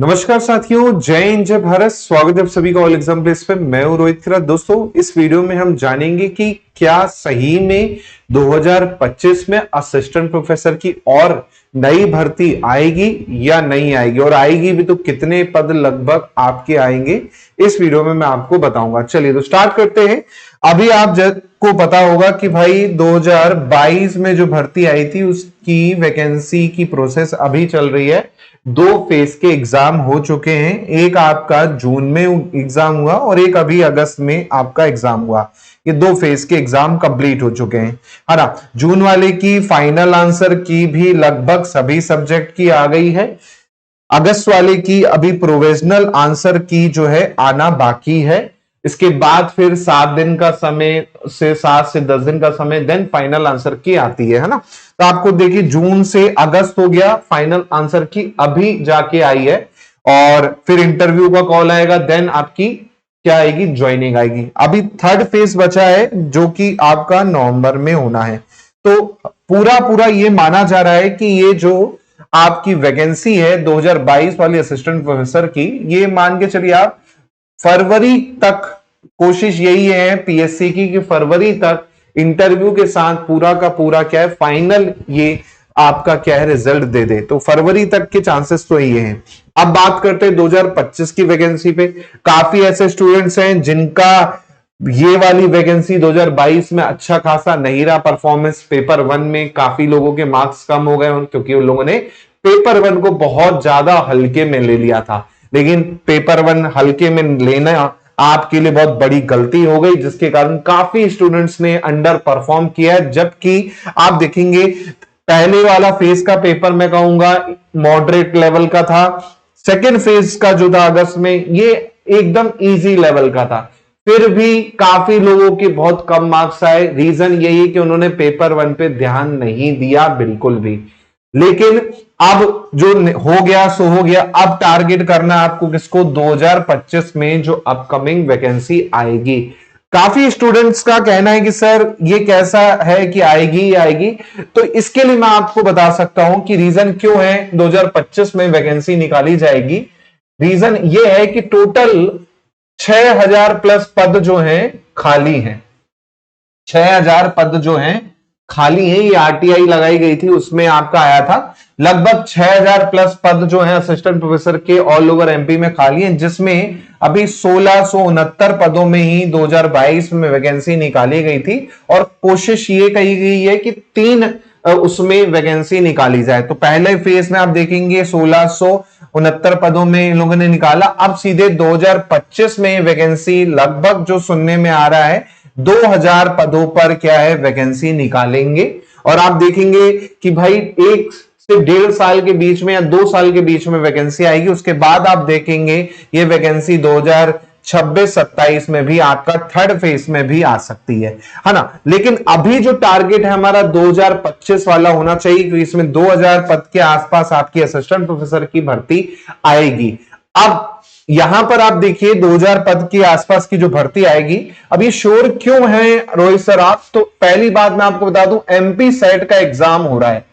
नमस्कार साथियों, जय हिंद जय भारत। स्वागत है आप सभी का ऑल एग्जाम प्लेस पे। मैं हूं रोहित खन्ना। दोस्तों, इस वीडियो में हम जानेंगे कि क्या सही में 2025 में असिस्टेंट प्रोफेसर की और नई भर्ती आएगी या नहीं आएगी, और आएगी भी तो कितने पद लगभग आपके आएंगे, इस वीडियो में मैं आपको बताऊंगा। चलिए तो स्टार्ट करते हैं। अभी आप को पता होगा कि भाई 2022 में जो भर्ती आई थी उसकी वैकेंसी की प्रोसेस अभी चल रही है। 2 फेज के एग्जाम हो चुके हैं। एक आपका जून में एग्जाम हुआ और एक अभी अगस्त में आपका एग्जाम हुआ। ये 2 फेज के एग्जाम कंप्लीट हो चुके हैं, है ना। जून वाले की फाइनल आंसर की भी लगभग सभी सब्जेक्ट की आ गई है। अगस्त वाले की अभी प्रोविजनल आंसर की जो है आना बाकी है। इसके बाद फिर 7 दिन का समय से 7 से 10 दिन का समय, देन फाइनल आंसर की आती है ना। तो आपको देखिए, जून से अगस्त हो गया, फाइनल आंसर की अभी जाके आई है, और फिर इंटरव्यू का कॉल आएगा, देन आपकी क्या आएगी, ज्वाइनिंग आएगी। अभी थर्ड फेज बचा है जो कि आपका नवंबर में होना है। तो पूरा ये माना जा रहा है कि ये जो आपकी वैकेंसी है 2022 वाली असिस्टेंट प्रोफेसर की, ये मान के चलिए आप फरवरी तक, कोशिश यही है पीएससी की कि फरवरी तक इंटरव्यू के साथ पूरा का पूरा क्या है, फाइनल ये आपका क्या है, रिजल्ट दे दे। तो फरवरी तक के चांसेस तो ये हैं। अब बात करते हैं 2025 की वैकेंसी पे। काफी ऐसे स्टूडेंट्स हैं जिनका ये वाली वैकेंसी 2022 में अच्छा खासा नहीं रहा परफॉर्मेंस। पेपर 1 में काफी लोगों के मार्क्स कम हो गए क्योंकि उन लोगों ने पेपर 1 को बहुत ज्यादा हल्के में ले लिया था। लेकिन पेपर 1 हल्के में लेना आपके लिए बहुत बड़ी गलती हो गई, जिसके कारण काफी स्टूडेंट्स ने अंडर परफॉर्म किया है। जबकि आप देखेंगे पहले वाला फेज का पेपर मैं कहूंगा मॉडरेट लेवल का था। सेकेंड फेज का जो था अगस्त में, ये एकदम इजी लेवल का था। फिर भी काफी लोगों के बहुत कम मार्क्स आए। रीजन यही है कि उन्होंने पेपर 1 पे ध्यान नहीं दिया बिल्कुल भी। लेकिन अब जो हो गया सो हो गया। अब टारगेट करना आपको किसको, 2025 में जो अपकमिंग वैकेंसी आएगी। काफी स्टूडेंट्स का कहना है कि सर ये कैसा है कि आएगी आएगी। तो इसके लिए मैं आपको बता सकता हूं कि रीजन क्यों है 2025 में वैकेंसी निकाली जाएगी। रीजन ये है कि टोटल 6000 प्लस पद जो हैं खाली हैं। 6000 पद जो हैं खाली है। ये आरटीआई लगाई गई थी, उसमें आपका आया था लगभग 6000 प्लस पद जो है असिस्टेंट प्रोफेसर के ऑल ओवर एमपी में खाली हैं, जिसमें अभी 1669 पदों में ही 2022 में वैकेंसी निकाली गई थी। और कोशिश ये कही गई है कि 3 उसमें वैकेंसी निकाली जाए। तो पहले फेज में आप देखेंगे 1669 पदों में इन लोगों ने निकाला। अब सीधे 2025 में वैकेंसी लगभग जो सुनने में आ रहा है 2000 पदों पर क्या है, वैकेंसी निकालेंगे। और आप देखेंगे कि भाई 1 से 1.5 साल के बीच में या 2 साल के बीच में वैकेंसी आएगी। उसके बाद आप देखेंगे ये वैकेंसी 2026-27 में भी आपका थर्ड फेज में भी आ सकती है ना। लेकिन अभी जो टारगेट है हमारा 2025 वाला होना चाहिए, क्योंकि इसमें 2000 पद के आसपास आपकी असिस्टेंट प्रोफेसर की भर्ती आएगी। अब यहां पर आप देखिए 2000 पद के आसपास की जो भर्ती आएगी। अब ये श्योर क्यों है रोहित सर आप, तो पहली बात मैं आपको बता दूं, एमपी सेट का एग्जाम हो रहा है।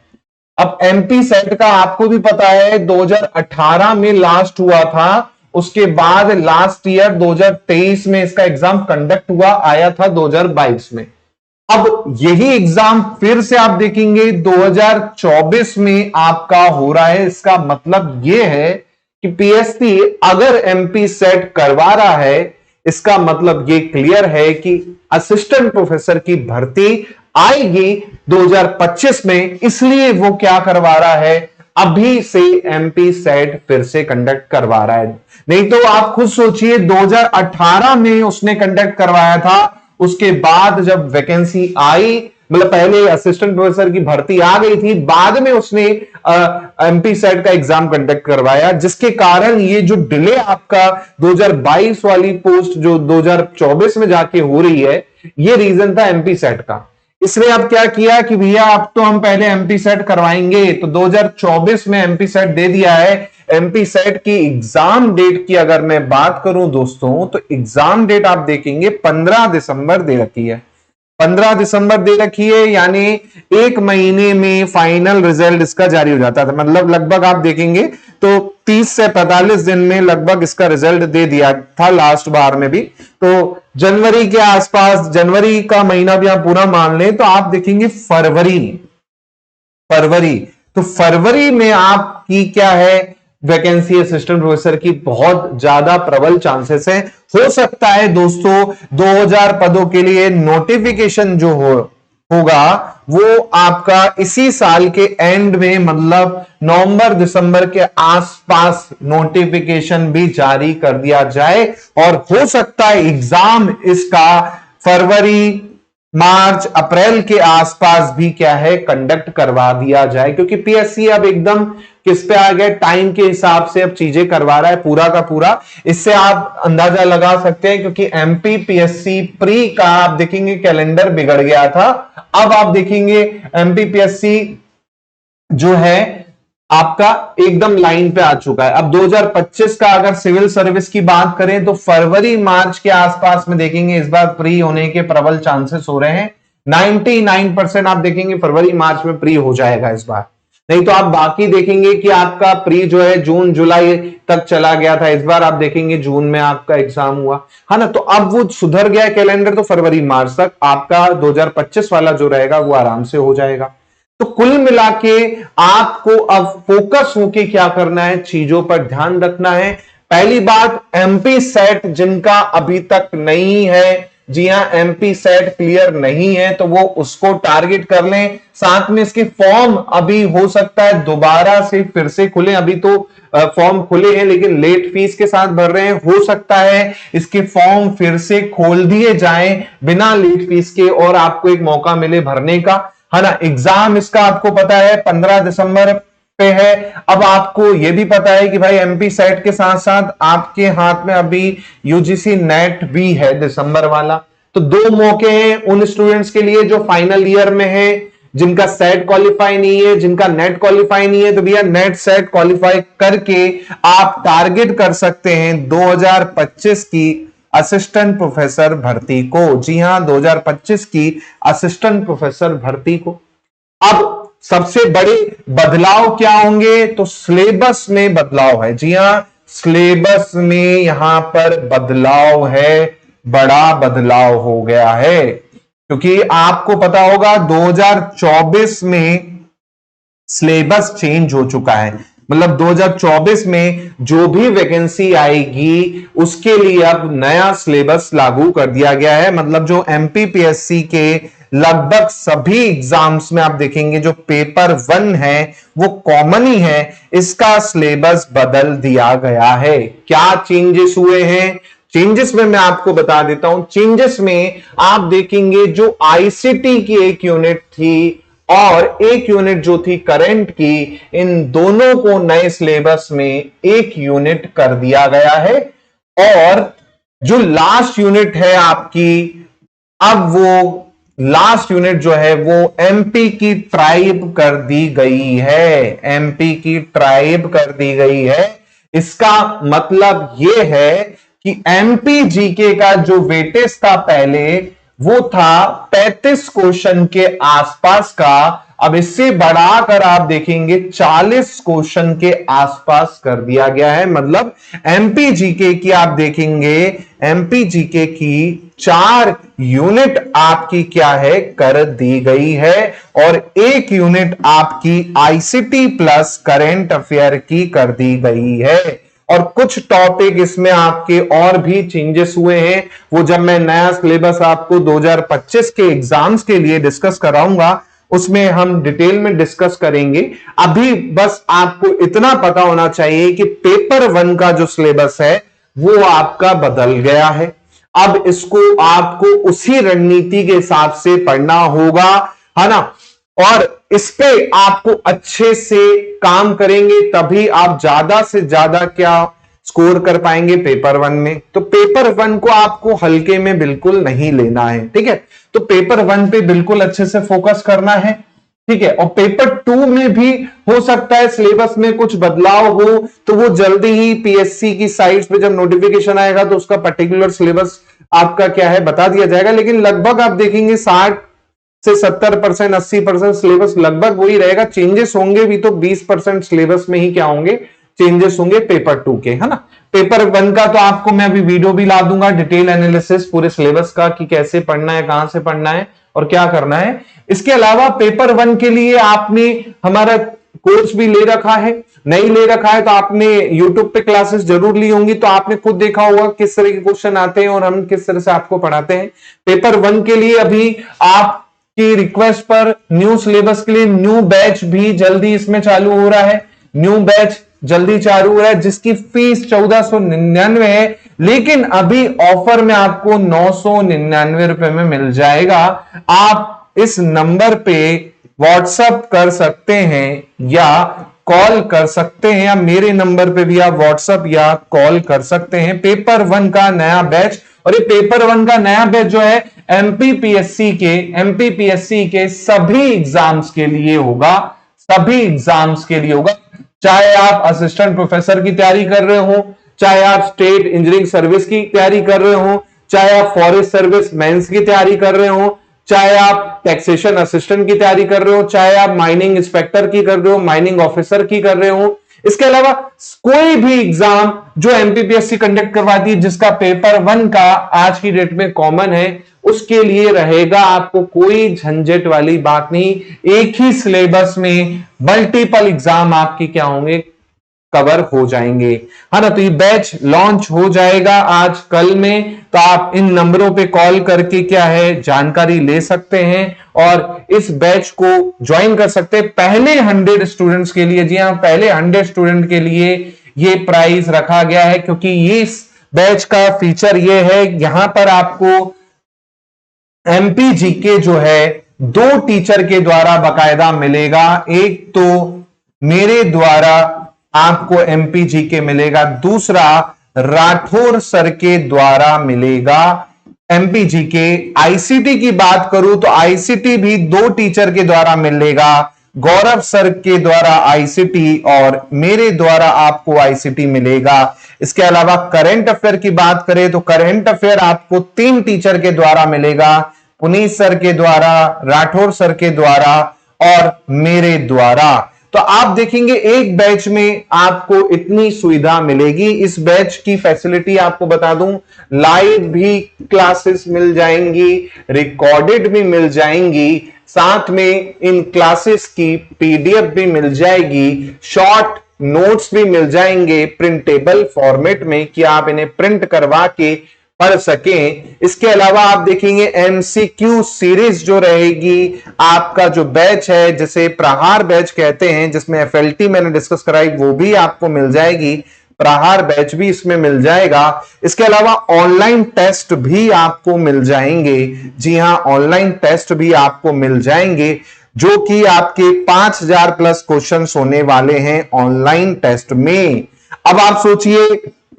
अब एमपी सेट का आपको भी पता है 2018 में लास्ट हुआ था। उसके बाद लास्ट ईयर 2023 में इसका एग्जाम कंडक्ट हुआ, आया था 2022 में। अब यही एग्जाम फिर से आप देखेंगे 2024 में आपका हो रहा है। इसका मतलब यह है कि पीएससी अगर एमपी सेट करवा रहा है, इसका मतलब ये क्लियर है कि असिस्टेंट प्रोफेसर की भर्ती आएगी 2025 में। इसलिए वो क्या करवा रहा है, अभी से एमपी सेट फिर से कंडक्ट करवा रहा है। नहीं तो आप खुद सोचिए, 2018 में उसने कंडक्ट करवाया था, उसके बाद जब वैकेंसी आई, मतलब पहले असिस्टेंट प्रोफेसर की भर्ती आ गई थी, बाद में उसने एमपी सेट का एग्जाम कंडक्ट करवाया, जिसके कारण ये जो डिले आपका 2022 वाली पोस्ट जो 2024 में जाके हो रही है, ये रीजन था एमपी सेट का। इसलिए अब क्या किया कि भैया अब तो हम पहले एमपी सेट करवाएंगे। तो 2024 में एमपी सेट दे दिया है। एमपी सेट की एग्जाम डेट की अगर मैं बात करूं दोस्तों, तो एग्जाम डेट आप देखेंगे 15 दिसंबर दे रखी है। 15 दिसंबर दे रखी है, यानी 1 महीने में फाइनल रिजल्ट इसका जारी हो जाता था। मतलब लगभग आप देखेंगे तो 30 से 45 दिन में लगभग इसका रिजल्ट दे दिया था लास्ट बार में भी। तो जनवरी के आसपास, जनवरी का महीना भी आप पूरा मान लें तो आप देखेंगे फरवरी, तो फरवरी में आपकी क्या है, वैकेंसी असिस्टेंट प्रोफेसर की बहुत ज्यादा प्रबल चांसेस है। हो सकता है दोस्तों 2000 पदों के लिए नोटिफिकेशन जो होगा वो आपका इसी साल के एंड में, मतलब नवंबर दिसंबर के आसपास नोटिफिकेशन भी जारी कर दिया जाए, और हो सकता है एग्जाम इसका फरवरी, मार्च, अप्रैल के आसपास भी क्या है कंडक्ट करवा दिया जाए, क्योंकि पीएससी अब एकदम किस पे आ गया, टाइम के हिसाब से अब चीजें करवा रहा है पूरा का पूरा। इससे आप अंदाजा लगा सकते हैं, क्योंकि एमपी पीएससी प्री का आप देखेंगे कैलेंडर बिगड़ गया था। अब आप देखेंगे एमपी पीएससी जो है आपका एकदम लाइन पे आ चुका है। अब 2025 का अगर सिविल सर्विस की बात करें तो फरवरी मार्च के आसपास में देखेंगे इस बार प्री होने के प्रबल चांसेस हो रहे हैं। 99% आप देखेंगे फरवरी मार्च में प्री हो जाएगा इस बार। नहीं तो आप बाकी देखेंगे कि आपका प्री जो है जून जुलाई तक चला गया था, इस बार आप देखेंगे जून में आपका एग्जाम हुआ है ना। तो अब वो सुधर गया कैलेंडर, तो फरवरी मार्च तक आपका 2025 वाला जो रहेगा वो आराम से हो जाएगा। तो कुल मिला के आपको अब फोकस होके क्या करना है, चीजों पर ध्यान रखना है। पहली बात, एमपी सेट जिनका अभी तक नहीं है, जी हां एमपी सेट क्लियर नहीं है, तो वो उसको टारगेट कर लें। साथ में इसके फॉर्म अभी हो सकता है दोबारा से फिर से खुले, अभी तो फॉर्म खुले हैं लेकिन लेट फीस के साथ भर रहे हैं, हो सकता है इसके फॉर्म फिर से खोल दिए जाएं बिना लेट फीस के और आपको एक मौका मिले भरने का, है ना। एग्जाम इसका आपको पता है 15 दिसंबर पे है। अब आपको यह भी पता है कि भाई एमपी सेट के साथ साथ आपके हाथ में अभी यूजीसी नेट भी है दिसंबर वाला। तो दो मौके हैं उन स्टूडेंट्स के लिए जो फाइनल ईयर में है, जिनका सेट क्वालिफाई नहीं है, जिनका नेट क्वालिफाई नहीं है, तो भैया नेट सेट क्वालिफाई करके आप टारगेट कर सकते हैं 2025 की असिस्टेंट प्रोफेसर भर्ती को। जी हां, 2025 की असिस्टेंट प्रोफेसर भर्ती को। अब सबसे बड़े बदलाव क्या होंगे, तो सिलेबस में बदलाव है। जी हां, सिलेबस में यहां पर बदलाव है, बड़ा बदलाव हो गया है, क्योंकि आपको पता होगा 2024 में सिलेबस चेंज हो चुका है। मतलब 2024 में जो भी वैकेंसी आएगी उसके लिए अब नया सिलेबस लागू कर दिया गया है। मतलब जो एमपीपीएससी के लगभग सभी एग्जाम्स में आप देखेंगे जो पेपर 1 है वो कॉमन ही है, इसका सिलेबस बदल दिया गया है। क्या चेंजेस हुए हैं, चेंजेस में मैं आपको बता देता हूं। चेंजेस में आप देखेंगे जो आईसीटी की एक यूनिट थी और एक यूनिट जो थी करंट की, इन दोनों को नए सिलेबस में एक यूनिट कर दिया गया है। और जो लास्ट यूनिट है आपकी, अब वो लास्ट यूनिट जो है वो एमपी की ट्राइब कर दी गई है, एमपी की ट्राइब कर दी गई है। इसका मतलब यह है कि एमपी जीके का जो वेटेज था पहले वो था 35 क्वेश्चन के आसपास का, अब इससे बढ़ाकर आप देखेंगे 40 क्वेश्चन के आसपास कर दिया गया है। मतलब एमपी जीके की आप देखेंगे, एमपी जीके की 4 यूनिट आपकी क्या है कर दी गई है और एक यूनिट आपकी आईसीटी प्लस करंट अफेयर की कर दी गई है। और कुछ टॉपिक इसमें आपके और भी चेंजेस हुए हैं, वो जब मैं नया सिलेबस आपको 2025 के एग्जाम्स के लिए डिस्कस कराऊंगा उसमें हम डिटेल में डिस्कस करेंगे। अभी बस आपको इतना पता होना चाहिए कि पेपर 1 का जो सिलेबस है वो आपका बदल गया है। अब इसको आपको उसी रणनीति के हिसाब से पढ़ना होगा, है ना। और इस पे आपको अच्छे से काम करेंगे तभी आप ज्यादा से ज्यादा क्या स्कोर कर पाएंगे पेपर 1 में। तो पेपर 1 को आपको हल्के में बिल्कुल नहीं लेना है, ठीक है। तो पेपर 1 पे बिल्कुल अच्छे से फोकस करना है, ठीक है। और पेपर 2 में भी हो सकता है सिलेबस में कुछ बदलाव हो, तो वो जल्दी ही पीएससी की साइट्स पे जब नोटिफिकेशन आएगा तो उसका पर्टिकुलर सिलेबस आपका क्या है बता दिया जाएगा। लेकिन लगभग आप देखेंगे 60 से 70%, 80% सिलेबस लगभग वही रहेगा। चेंजेस होंगे भी तो 20% सिलेबस में ही क्या होंगे चेंजेस होंगे पेपर 2 के, है ना। पेपर 1 का तो आपको मैं अभी वीडियो भी ला दूंगा, डिटेल एनालिसिस पूरे सिलेबस का कि कैसे पढ़ना है, कहां से पढ़ना है और क्या करना है। इसके अलावा पेपर 1 के लिए आपने हमारा कोर्स भी ले रखा है, नहीं ले रखा है तो आपने YouTube पे क्लासेस जरूर ली होंगी, तो आपने खुद देखा होगा किस तरह के क्वेश्चन आते हैं और हम किस तरह से आपको पढ़ाते हैं। पेपर 1 के लिए अभी आपकी रिक्वेस्ट पर न्यू सिलेबस के लिए न्यू बैच भी जल्दी इसमें चालू हो रहा है, न्यू बैच जल्दी चालू हो रहा है जिसकी फीस 1499 है, लेकिन अभी ऑफर में आपको 999 रुपए में मिल जाएगा। आप इस नंबर पे व्हाट्सएप कर सकते हैं या कॉल कर सकते हैं, या मेरे नंबर पे भी आप व्हाट्सएप या कॉल कर सकते हैं। पेपर 1 का नया बैच, और ये पेपर 1 का नया बैच जो है एमपीपीएससी के सभी एग्जाम्स के लिए होगा, सभी एग्जाम्स के लिए होगा। चाहे आप असिस्टेंट प्रोफेसर की तैयारी कर रहे हो, चाहे आप स्टेट इंजीनियरिंग सर्विस की तैयारी कर रहे हो, चाहे आप फॉरेस्ट सर्विस मेंस की तैयारी कर रहे हो, चाहे आप टैक्सेशन असिस्टेंट की तैयारी कर रहे हो, चाहे आप माइनिंग इंस्पेक्टर की कर रहे हो, माइनिंग ऑफिसर की कर रहे हो, इसके अलावा कोई भी एग्जाम जो एमपीपीएससी कंडक्ट करवाती है जिसका पेपर 1 का आज की डेट में कॉमन है, उसके लिए रहेगा। आपको कोई झंझट वाली बात नहीं, एक ही सिलेबस में मल्टीपल एग्जाम आपके क्या होंगे, कवर हो जाएंगे, है ना। तो ये बैच लॉन्च हो जाएगा आज कल में, तो आप इन नंबरों पे कॉल करके क्या है जानकारी ले सकते हैं और इस बैच को ज्वाइन कर सकते हैं। पहले 100 स्टूडेंट्स के लिए, जी हां, पहले 100 स्टूडेंट के लिए ये प्राइस रखा गया है, क्योंकि ये इस बैच का फीचर ये है, यहां पर आपको एमपीजीके जो है 2 टीचर के द्वारा बकायदा मिलेगा। एक तो मेरे द्वारा आपको एमपीजीके मिलेगा, दूसरा राठौर सर के द्वारा मिलेगा एमपीजीके। आईसीटी की बात करूं तो आईसीटी भी 2 टीचर के द्वारा मिलेगा, गौरव सर के द्वारा आईसीटी और मेरे द्वारा आपको आईसीटी मिलेगा। इसके अलावा करंट अफेयर की बात करें तो करंट अफेयर आपको 3 टीचर के द्वारा मिलेगा, पुनीत सर के द्वारा, राठौर सर के द्वारा और मेरे द्वारा। तो आप देखेंगे एक बैच में आपको इतनी सुविधा मिलेगी। इस बैच की फैसिलिटी आपको बता दूं, लाइव भी क्लासेस मिल जाएंगी, रिकॉर्डेड भी मिल जाएंगी, साथ में इन क्लासेस की पीडीएफ भी मिल जाएगी, शॉर्ट नोट्स भी मिल जाएंगे प्रिंटेबल फॉर्मेट में कि आप इन्हें प्रिंट करवा के पढ़ सकें। इसके अलावा आप देखेंगे एमसीक्यू सीरीज जो रहेगी, आपका जो बैच है जिसे प्रहार बैच कहते हैं, जिसमें एफएलटी मैंने डिस्कस कराई, वो भी आपको मिल जाएगी, प्रहार बैच भी इसमें मिल जाएगा। इसके अलावा ऑनलाइन टेस्ट भी आपको मिल जाएंगे, जी हां, ऑनलाइन टेस्ट भी आपको मिल जाएंगे, जो कि आपके 5000 प्लस क्वेश्चंस होने वाले हैं ऑनलाइन टेस्ट में। अब आप सोचिए,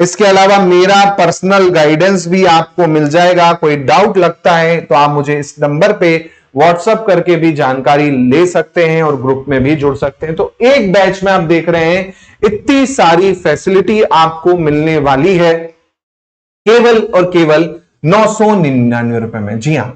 इसके अलावा मेरा पर्सनल गाइडेंस भी आपको मिल जाएगा। कोई डाउट लगता है तो आप मुझे इस नंबर पे व्हाट्सएप करके भी जानकारी ले सकते हैं और ग्रुप में भी जुड़ सकते हैं। तो एक बैच में आप देख रहे हैं इतनी सारी फैसिलिटी आपको मिलने वाली है केवल और केवल 999 रुपए में। जी हां,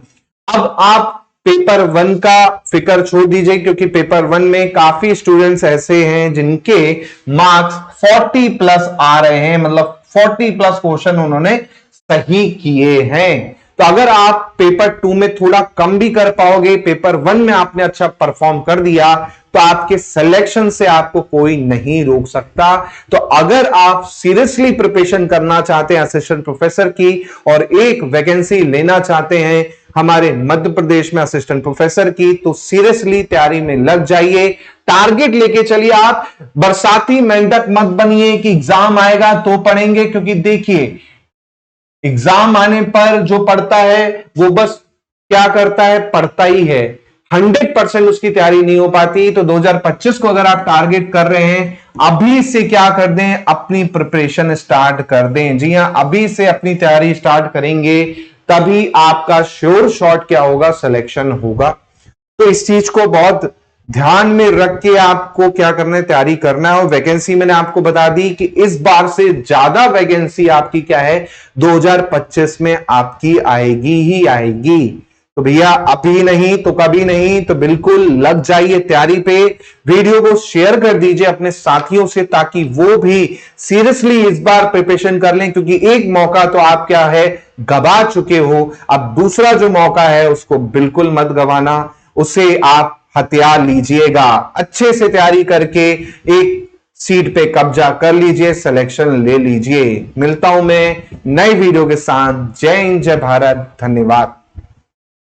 अब आप पेपर 1 का फिक्र छोड़ दीजिए, क्योंकि पेपर 1 में काफी स्टूडेंट्स ऐसे हैं जिनके मार्क्स 40 प्लस आ रहे हैं, मतलब 40 प्लस क्वेश्चन उन्होंने सही किए हैं। तो अगर आप पेपर 2 में थोड़ा कम भी कर पाओगे, पेपर 1 में आपने अच्छा परफॉर्म कर दिया, तो आपके सिलेक्शन से आपको कोई नहीं रोक सकता। तो अगर आप सीरियसली प्रिपरेशन करना चाहते हैं असिस्टेंट प्रोफेसर की और एक वैकेंसी लेना चाहते हैं हमारे मध्य प्रदेश में असिस्टेंट प्रोफेसर की, तो सीरियसली तैयारी में लग जाइए, टारगेट लेके चलिए। आप बरसाती मेंढक मत बनिए कि एग्जाम आएगा तो पढ़ेंगे, क्योंकि देखिए एग्जाम आने पर जो पढ़ता है वो बस क्या करता है, पढ़ता ही है, 100% उसकी तैयारी नहीं हो पाती। तो 2025 को अगर आप टारगेट कर रहे हैं, अभी से क्या कर दें, अपनी प्रिपरेशन स्टार्ट कर दें। जी हां, अभी से अपनी तैयारी स्टार्ट करेंगे, तभी आपका श्योर शॉट क्या होगा, सिलेक्शन होगा। तो इस चीज को बहुत ध्यान में रख के आपको क्या करना है, तैयारी करना है। और वैकेंसी मैंने आपको बता दी कि इस बार से ज्यादा वैकेंसी आपकी क्या है, 2025 में आपकी आएगी ही आएगी। तो भैया अभी नहीं तो कभी नहीं, तो बिल्कुल लग जाइए तैयारी पे। वीडियो को शेयर कर दीजिए अपने साथियों से ताकि वो भी सीरियसली इस बार प्रिपरेशन कर लें, क्योंकि एक मौका तो आप क्या है गवा चुके हो। अब दूसरा जो मौका है उसको बिल्कुल मत गवाना, उसे आप हथियार लीजिएगा। अच्छे से तैयारी करके एक सीट पे कब्जा कर लीजिए, सिलेक्शन ले लीजिए। मिलता हूं मैं नई वीडियो के साथ। जय हिंद, जय भारत, धन्यवाद।